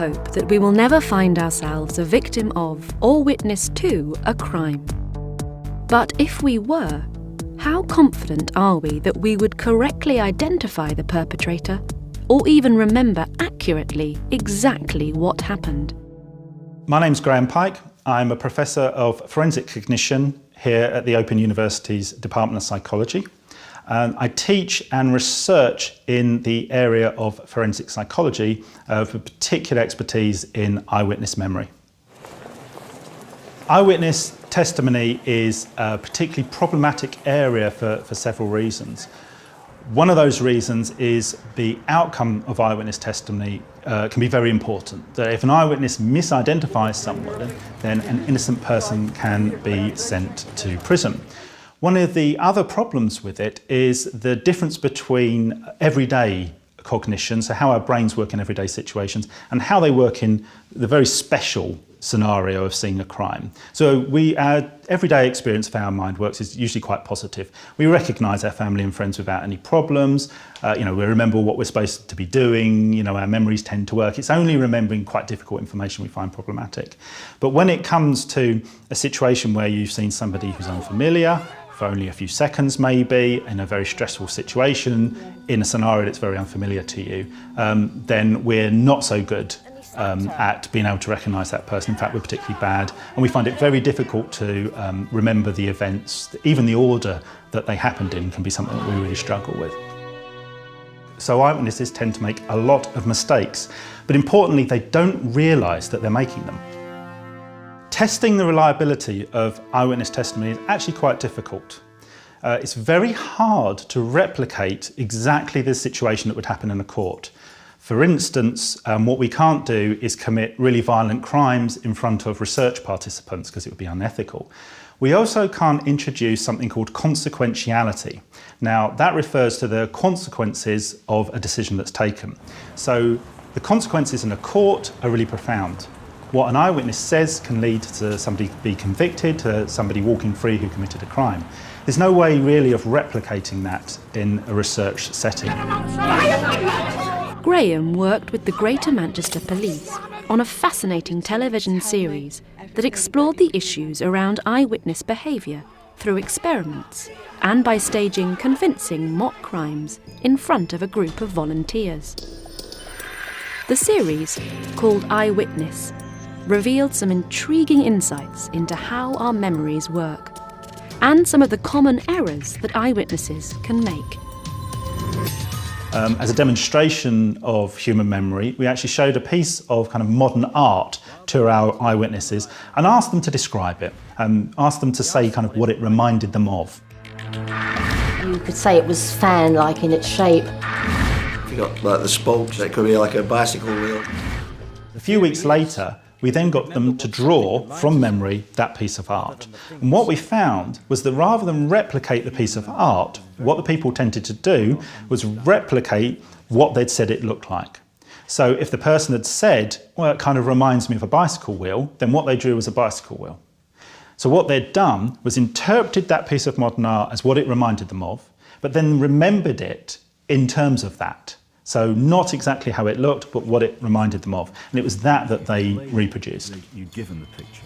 hope that we will never find ourselves a victim of or witness to a crime. But if we were, how confident are we that we would correctly identify the perpetrator or even remember accurately exactly what happened? My name's Graham Pike. I'm a Professor of Forensic Cognition here at the Open University's Department of Psychology. I teach and research in the area of forensic psychology with particular expertise in eyewitness memory. Eyewitness testimony is a particularly problematic area for several reasons. One of those reasons is the outcome of eyewitness testimony can be very important. That if an eyewitness misidentifies someone, then an innocent person can be sent to prison. One of the other problems with it is the difference between everyday cognition, so how our brains work in everyday situations, and how they work in the very special scenario of seeing a crime. So our everyday experience of how our mind works is usually quite positive. We recognise our family and friends without any problems. We remember what we're supposed to be doing. Our memories tend to work. It's only remembering quite difficult information we find problematic. But when it comes to a situation where you've seen somebody who's unfamiliar, for only a few seconds maybe, in a very stressful situation, in a scenario that's very unfamiliar to you, then we're not so good at being able to recognise that person. In fact, we're particularly bad, and we find it very difficult to remember the events. Even the order that they happened in can be something that we really struggle with. So eyewitnesses tend to make a lot of mistakes, but importantly, they don't realise that they're making them. Testing the reliability of eyewitness testimony is actually quite difficult. It's very hard to replicate exactly the situation that would happen in a court. For instance, what we can't do is commit really violent crimes in front of research participants because it would be unethical. We also can't introduce something called consequentiality. Now, that refers to the consequences of a decision that's taken. So the consequences in a court are really profound. What an eyewitness says can lead to somebody being convicted, to somebody walking free who committed a crime. There's no way really of replicating that in a research setting. Graham worked with the Greater Manchester Police on a fascinating television series that explored the issues around eyewitness behaviour through experiments and by staging convincing mock crimes in front of a group of volunteers. The series, called Eyewitness, revealed some intriguing insights into how our memories work and some of the common errors that eyewitnesses can make. As a demonstration of human memory, we actually showed a piece of kind of modern art to our eyewitnesses and asked them to describe it, asked them to say kind of what it reminded them of. You could say it was fan-like in its shape. You got like the spokes, it could be like a bicycle wheel. A few weeks later, we then got them to draw from memory that piece of art. And what we found was that rather than replicate the piece of art, what the people tended to do was replicate what they'd said it looked like. So if the person had said, well, it kind of reminds me of a bicycle wheel, then what they drew was a bicycle wheel. So what they'd done was interpreted that piece of modern art as what it reminded them of, but then remembered it in terms of that. So not exactly how it looked, but what it reminded them of. And it was that they reproduced. You'd given the picture.